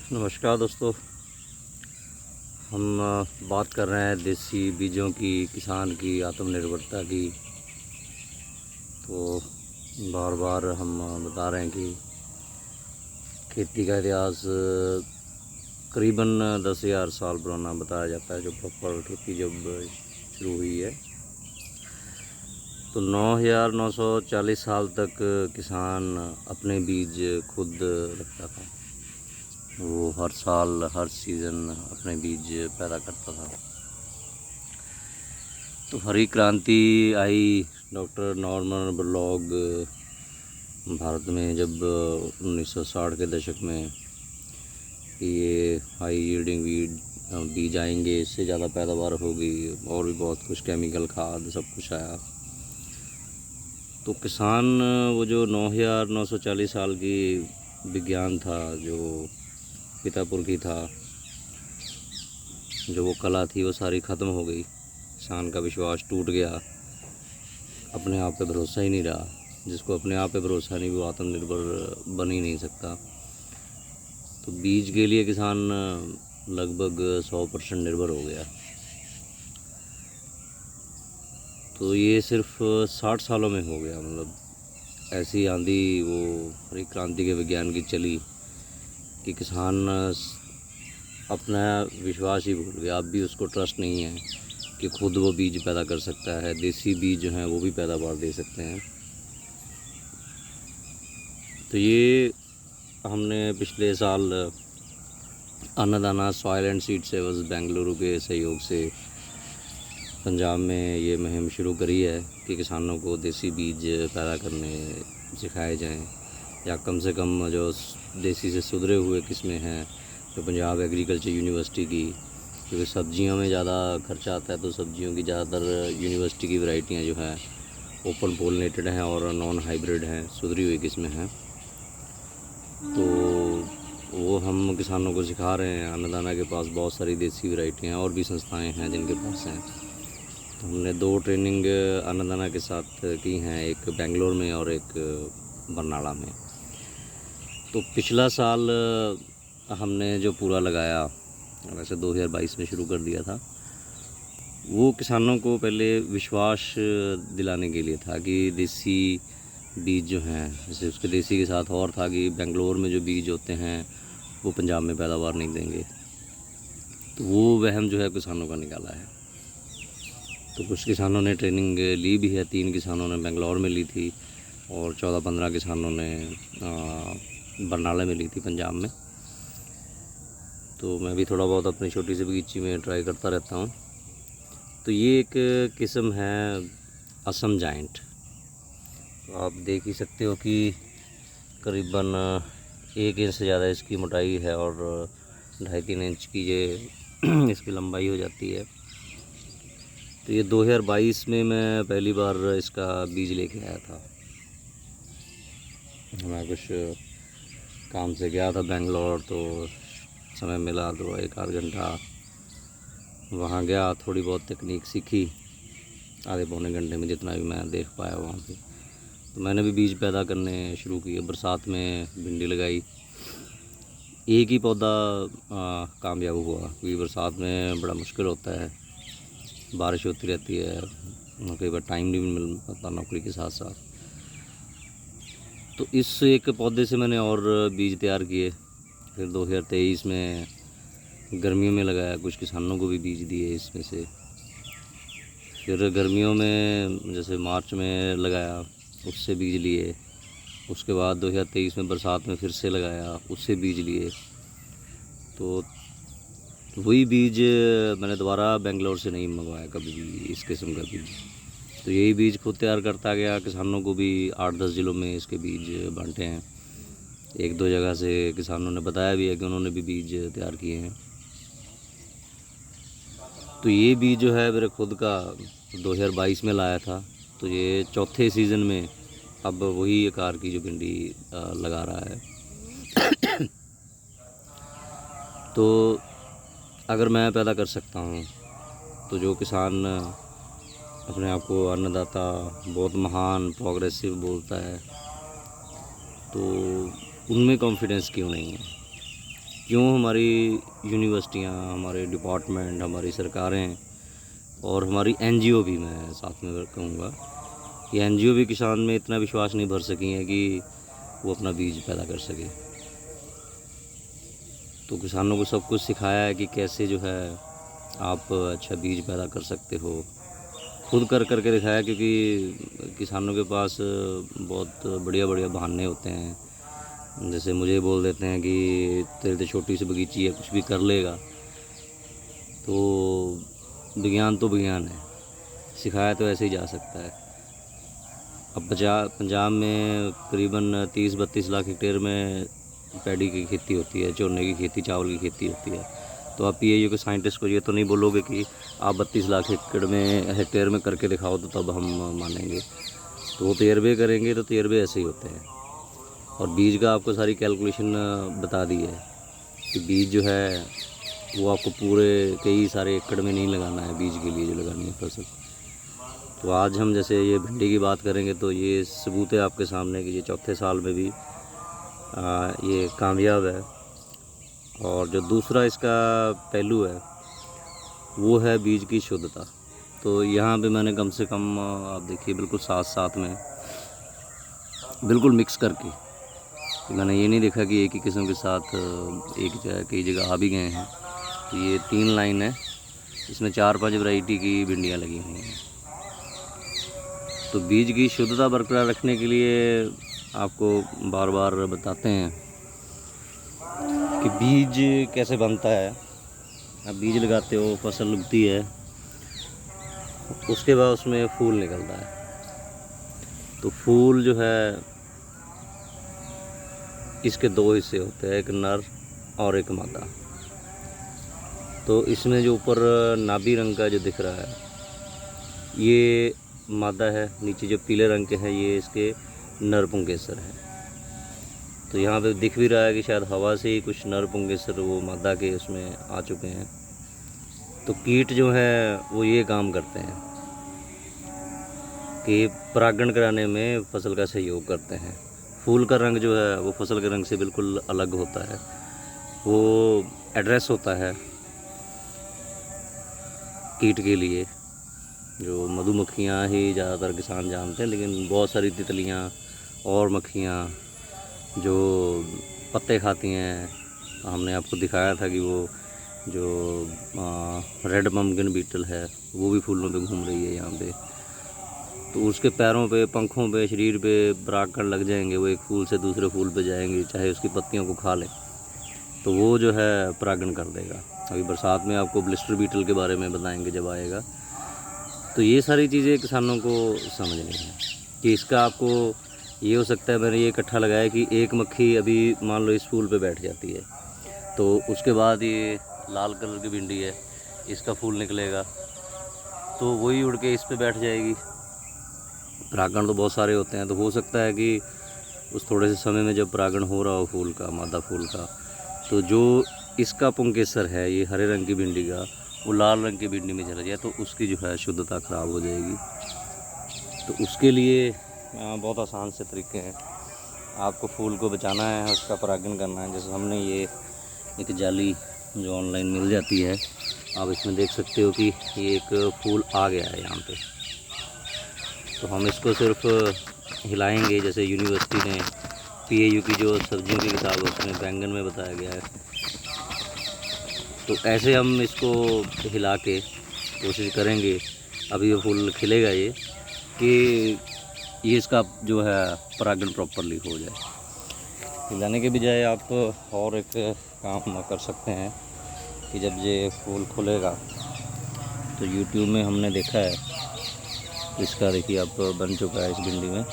नमस्कार दोस्तों। हम बात कर रहे हैं देसी बीजों की, किसान की आत्मनिर्भरता की। तो बार बार हम बता रहे हैं कि खेती का इतिहास करीबन 10,000 साल पुराना बताया जाता है। जो प्रॉपर खेती जब शुरू हुई है तो 9,940 साल तक किसान अपने बीज खुद रखता था। वो हर साल हर सीज़न अपने बीज पैदा करता था। तो हरी क्रांति आई डॉक्टर नॉर्मन बोरलॉग भारत में जब 1960 के दशक में कि ये हाई यील्डिंग बीज आएंगे, इससे ज़्यादा पैदावार होगी और भी बहुत कुछ, केमिकल खाद सब कुछ आया। तो किसान वो जो 9,940 साल की विज्ञान था, जो पिता पुरखी था, जो वो कला थी, वो सारी ख़त्म हो गई। किसान का विश्वास टूट गया, अपने आप पे भरोसा ही नहीं रहा। जिसको अपने आप पे भरोसा नहीं, वो आत्मनिर्भर बन ही नहीं सकता। तो बीज के लिए किसान लगभग 100% निर्भर हो गया। तो ये सिर्फ 60 सालों में हो गया। मतलब ऐसी आंधी वो हरी क्रांति के विज्ञान की चली कि किसान अपना विश्वास ही भूल गया। अब भी उसको ट्रस्ट नहीं है कि खुद वो बीज पैदा कर सकता है। देसी बीज जो हैं वो भी पैदावार दे सकते हैं। तो ये हमने पिछले साल अन्नदाना सॉइल एंड सीड सेवर्स बेंगलुरु के सहयोग से पंजाब में ये मुहिम शुरू करी है कि किसानों को देसी बीज पैदा करने सिखाए जाएं, या कम से कम जो देसी से सुधरे हुए किस्में हैं जो पंजाब एग्रीकल्चर यूनिवर्सिटी की, क्योंकि सब्जियों में ज़्यादा खर्चा आता है, तो सब्जियों की ज़्यादातर यूनिवर्सिटी की वैरायटियाँ जो हैं ओपन पोलिनेटेड हैं और नॉन हाइब्रिड हैं, सुधरी हुई किस्में हैं। तो वो हम किसानों को सिखा रहे हैं। अन्नदाना के पास बहुत सारी देसी वैरायटियाँ और भी संस्थाएं हैं जिनके पास हैं। तो हमने 2 ट्रेनिंग अन्नदाना के साथ की हैं, एक बेंगलोर में और एक बरनाला में। तो पिछला साल हमने जो पूरा लगाया, वैसे 2022 में शुरू कर दिया था, वो किसानों को पहले विश्वास दिलाने के लिए था कि देसी बीज जो हैं, जैसे उसके देसी के साथ और था कि बेंगलोर में जो बीज होते हैं वो पंजाब में पैदावार नहीं देंगे। तो वो वहम जो है किसानों का निकाला है। तो कुछ किसानों ने ट्रेनिंग ली भी है। 3 किसानों ने बेंगलोर में ली थी और 14-15 किसानों ने बरनाला में ली थी, पंजाब में। तो मैं भी थोड़ा बहुत अपनी छोटी सी बगीची में ट्राई करता रहता हूँ। तो ये एक किस्म है असम जाइंट। तो आप देख ही सकते हो कि करीबन 1 इंच से ज़्यादा इसकी मोटाई है और 2.5-3 इंच की ये इसकी लंबाई हो जाती है। तो ये 2022 में मैं पहली बार इसका बीज लेके आया था। मैं कुछ काम से गया था बेंगलोर, तो समय मिला तो 1-8 घंटा वहाँ गया, थोड़ी बहुत तकनीक सीखी आधे पौने घंटे में, जितना भी मैं देख पाया वहाँ पे। तो मैंने भी बीज पैदा करने शुरू किए। बरसात में भिंडी लगाई, एक ही पौधा कामयाब हुआ, क्योंकि बरसात में बड़ा मुश्किल होता है, बारिश होती रहती है, कई बार टाइम नहीं मिल पाता नौकरी के साथ साथ। तो इस एक पौधे से मैंने और बीज तैयार किए। फिर 2023 में गर्मियों में लगाया, कुछ किसानों को भी बीज दिए इसमें से। फिर गर्मियों में जैसे मार्च में लगाया, उससे बीज लिए। उसके बाद 2023 में बरसात में फिर से लगाया, उससे बीज लिए। तो वही बीज मैंने दोबारा बेंगलोर से नहीं मंगवाया कभी भी, इस किस्म का बीज। तो यही बीज खुद तैयार करता गया। किसानों को भी 8-10 ज़िलों में इसके बीज बांटे हैं। 1-2 जगह से किसानों ने बताया भी है कि उन्होंने भी बीज तैयार किए हैं। तो ये बीज जो है मेरे खुद का 2022 में लाया था। तो ये चौथे सीज़न में अब वही आकार की जो भिंडी लगा रहा है। तो अगर मैं पैदा कर सकता हूँ, तो जो किसान अपने आप को अन्नदाता, बहुत महान, प्रोग्रेसिव बोलता है, तो उनमें कॉन्फिडेंस क्यों नहीं है। यूँ हमारी यूनिवर्सिटियाँ, हमारे डिपार्टमेंट, हमारी सरकारें और हमारी एनजीओ भी, मैं साथ में कहूँगा, ये एनजीओ भी किसान में इतना विश्वास नहीं भर सकी हैं कि वो अपना बीज पैदा कर सके। तो किसानों को सब कुछ सिखाया है कि कैसे जो है आप अच्छा बीज पैदा कर सकते हो, खुद कर करके दिखाया, क्योंकि किसानों के पास बहुत बढ़िया बढ़िया बहाने होते हैं। जैसे मुझे बोल देते हैं कि तेरे तो छोटी सी बगीची है, कुछ भी कर लेगा। तो विज्ञान तो विज्ञान है, सिखाया तो ऐसे ही जा सकता है। अब पंजाब में करीबन 30-32 लाख हेक्टेयर में पैडी की खेती होती है, चोने की खेती, चावल की खेती होती है। तो आप पीएयू के साइंटिस्ट को ये तो नहीं बोलोगे कि आप 32 लाख हेक्टेयर में करके दिखाओ तो तब हम मानेंगे। तो वो तजर्बे करेंगे, तो तजर्बे ऐसे ही होते हैं। और बीज का आपको सारी कैलकुलेशन बता दी है कि बीज जो है वो आपको पूरे कई सारे एकड़ में नहीं लगाना है, बीज के लिए जो लगानी है फसल। तो आज हम जैसे ये भिंडी की बात करेंगे तो ये सबूत है आपके सामने कि ये चौथे साल में भी ये कामयाब है। और जो दूसरा इसका पहलू है वो है बीज की शुद्धता। तो यहाँ पे मैंने कम से कम आप देखिए बिल्कुल साथ साथ में बिल्कुल मिक्स करके, मैंने ये नहीं देखा कि एक ही किस्म के साथ एक जगह कई जगह आ भी गए हैं। तो ये 3 लाइन है, इसमें 4-5 वैरायटी की भिंडियाँ लगी हुई हैं। तो बीज की शुद्धता बरकरार रखने के लिए आपको बार बार बताते हैं कि बीज कैसे बनता है। आप बीज लगाते हो, फसल उगती है, उसके बाद उसमें फूल निकलता है। तो फूल जो है इसके 2 हिस्से होते हैं, एक नर और एक मादा। तो इसमें जो ऊपर नाभी रंग का जो दिख रहा है ये मादा है, नीचे जो पीले रंग के हैं ये इसके नर पुंकेसर हैं। तो यहाँ पे दिख भी रहा है कि शायद हवा से ही कुछ नर पुंकेसर वो मादा के उसमें आ चुके हैं। तो कीट जो है वो ये काम करते हैं कि परागण कराने में फसल का सहयोग करते हैं। फूल का रंग जो है वो फसल के रंग से बिल्कुल अलग होता है, वो एड्रेस होता है कीट के लिए। जो मधुमक्खियाँ ही ज़्यादातर किसान जानते हैं, लेकिन बहुत सारी तितलियाँ और मक्खियाँ जो पत्ते खाती हैं। हमने आपको दिखाया था कि वो जो रेड पम्पकिन बीटल है वो भी फूलों पे घूम रही है यहाँ पे। तो उसके पैरों पे, पंखों पे, शरीर पे परागकण लग जाएंगे, वो एक फूल से दूसरे फूल पे जाएंगे, चाहे उसकी पत्तियों को खा लें, तो वो जो है परागण कर देगा। अभी बरसात में आपको ब्लिस्टर बीटल के बारे में बताएंगे जब आएगा। तो ये सारी चीज़ें किसानों को समझनी है कि इसका आपको ये हो सकता है, मैंने ये इकट्ठा लगाया कि एक मक्खी अभी मान लो इस फूल पे बैठ जाती है, तो उसके बाद ये लाल कलर की भिंडी है, इसका फूल निकलेगा तो वही उड़ के इस पे बैठ जाएगी। परागण तो बहुत सारे होते हैं, तो हो सकता है कि उस थोड़े से समय में जब परागण हो रहा हो फूल का, मादा फूल का, तो जो इसका पुंकेसर है ये हरे रंग की भिंडी का, वो लाल रंग की भिंडी में चला जाए तो उसकी जो है शुद्धता ख़राब हो जाएगी। तो उसके लिए बहुत आसान से तरीके हैं। आपको फूल को बचाना है, उसका परागण करना है। जैसे हमने ये एक जाली जो ऑनलाइन मिल जाती है, आप इसमें देख सकते हो कि ये एक फूल आ गया है यहाँ पे। तो हम इसको सिर्फ हिलाएंगे, जैसे यूनिवर्सिटी ने पीएयू की जो सब्जियों की किताब है उसमें बैंगन में बताया गया है। तो ऐसे हम इसको हिला के कोशिश करेंगे, अभी ये फूल खिलेगा ये, कि ये इसका जो है परागण प्रॉपरली हो जाए। हिलाने के बजाय आप और एक काम कर सकते हैं कि जब ये फूल खुलेगा तो यूट्यूब में हमने देखा है, इसका देखिए आप बन चुका है इस भिंडी में।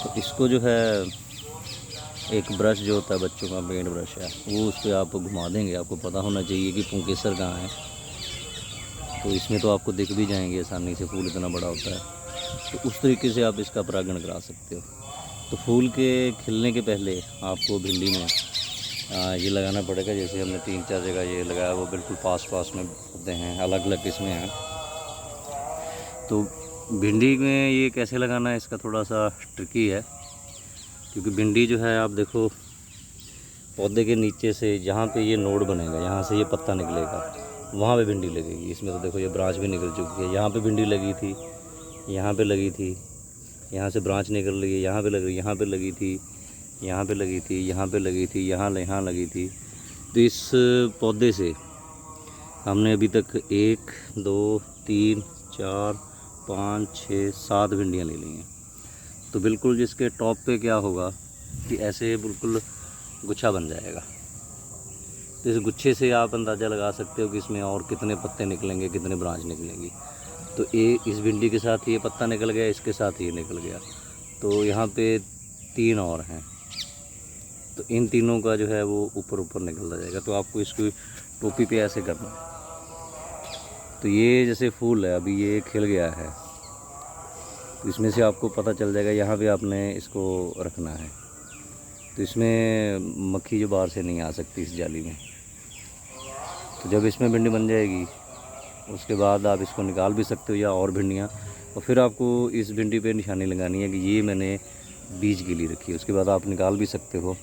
तो इसको जो है एक ब्रश जो होता है बच्चों का, पेंट ब्रश है, वो उस पर आप घुमा देंगे। आपको पता होना चाहिए कि पुंकेसर कहाँ है, तो इसमें तो आपको दिख भी जाएंगे आसानी से, फूल इतना बड़ा होता है। तो उस तरीके से आप इसका परागण करा सकते हो। तो फूल के खिलने के पहले आपको भिंडी में ये लगाना पड़ेगा। जैसे हमने 3-4 जगह ये लगाया, वो बिल्कुल पास पास में होते हैं, अलग अलग किस्में हैं। तो भिंडी में ये कैसे लगाना है, इसका थोड़ा सा ट्रिकी है, क्योंकि भिंडी जो है आप देखो पौधे के नीचे से जहाँ पे ये नोड बनेगा, यहाँ से ये पत्ता निकलेगा, वहाँ पे भिंडी लगेगी। इसमें तो देखो ये ब्रांच भी निकल चुकी है, यहाँ पे भिंडी लगी थी, यहाँ पे लगी थी, यहाँ से ब्रांच निकल रही है, यहाँ पे लग रही, यहाँ पे लगी थी, यहाँ पे लगी थी, यहाँ पे लगी थी, यहाँ लगी थी। तो इस पौधे से हमने अभी तक 1 2 3 4 5 6 7 भिंडियाँ ले ली हैं। तो बिल्कुल जिसके टॉप पे क्या होगा कि ऐसे बिल्कुल गुच्छा बन जाएगा। तो इस गुच्छे से आप अंदाज़ा लगा सकते हो कि इसमें और कितने पत्ते निकलेंगे, कितने ब्रांच निकलेंगी। तो इस भिंडी के साथ ये पत्ता निकल गया, इसके साथ ये निकल गया, तो यहाँ पे 3 और हैं। तो इन तीनों का जो है वो ऊपर निकलता जाएगा। तो आपको इसकी टोपी पे ऐसे करना है। तो ये जैसे फूल है, अभी ये खिल गया है, तो इसमें से आपको पता चल जाएगा, यहाँ पे आपने इसको रखना है। तो इसमें मक्खी जो बाहर से नहीं आ सकती इस जाली में। तो जब इसमें भिंडी बन जाएगी उसके बाद आप इसको निकाल भी सकते हो या और भिंडियाँ, और फिर आपको इस भिंडी पे निशानी लगानी है कि ये मैंने बीज के लिए रखी है। उसके बाद आप निकाल भी सकते हो।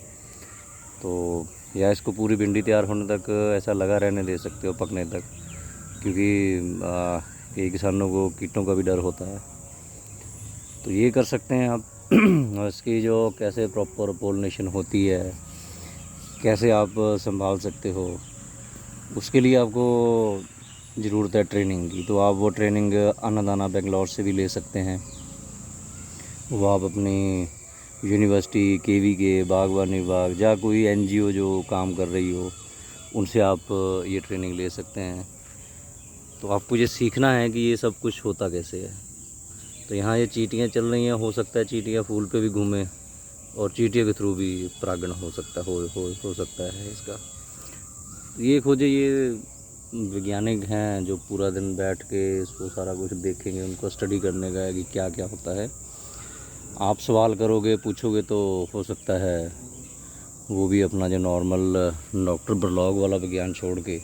तो या इसको पूरी भिंडी तैयार होने तक ऐसा लगा रहने दे सकते हो, पकने तक, क्योंकि कई किसानों को कीटों का भी डर होता है। तो ये कर सकते हैं आप। और इसकी जो कैसे प्रॉपर पोलिनेशन होती है, कैसे आप संभाल सकते हो, उसके लिए आपको ज़रूरत है ट्रेनिंग की। तो आप वो ट्रेनिंग अन्नदाना बेंगलोर से भी ले सकते हैं। वो आप अपनी यूनिवर्सिटी, केवी बागवानी विभाग या कोई एनजीओ जो काम कर रही हो, उनसे आप ये ट्रेनिंग ले सकते हैं। तो आपको ये सीखना है कि ये सब कुछ होता कैसे है। तो यहाँ ये चींटियाँ चल रही हैं, हो सकता है चींटियाँ फूल पे भी घूमें और चींटियों के थ्रू भी परागण हो सकता है इसका। ये खोजे, ये वैज्ञानिक हैं जो पूरा दिन बैठ के इसको सारा कुछ देखेंगे, उनको स्टडी करने का है कि क्या क्या होता है। आप सवाल करोगे, पूछोगे, तो हो सकता है वो भी अपना जो नॉर्मल डॉक्टर बरलॉग वाला विज्ञान छोड़ के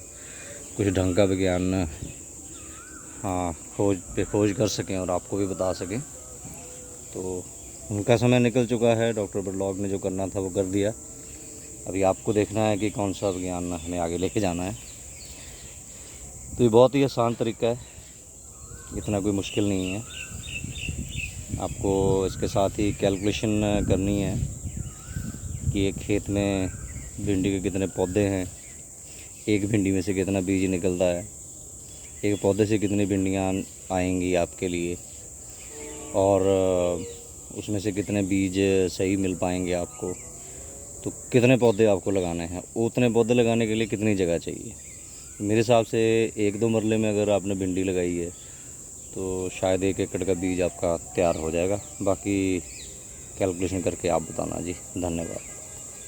कुछ ढंग का विज्ञान खोज कर सकें और आपको भी बता सकें। तो उनका समय निकल चुका है, डॉक्टर बरलॉग ने जो करना था वो कर दिया। अभी आपको देखना है कि कौन सा विज्ञान हमें आगे लेके जाना है। तो ये बहुत ही आसान तरीका है, इतना कोई मुश्किल नहीं है। आपको इसके साथ ही कैलकुलेशन करनी है कि एक खेत में भिंडी के कितने पौधे हैं, एक भिंडी में से कितना बीज निकलता है, एक पौधे से कितनी भिंडियाँ आएंगी आपके लिए, और उसमें से कितने बीज सही मिल पाएंगे आपको। तो कितने पौधे आपको लगाने हैं, उतने पौधे लगाने के लिए कितनी जगह चाहिए। मेरे हिसाब से 1-2 मरले में अगर आपने भिंडी लगाई है तो शायद 1 एकड़ का बीज आपका तैयार हो जाएगा। बाकी कैलकुलेशन करके आप बताना जी। धन्यवाद।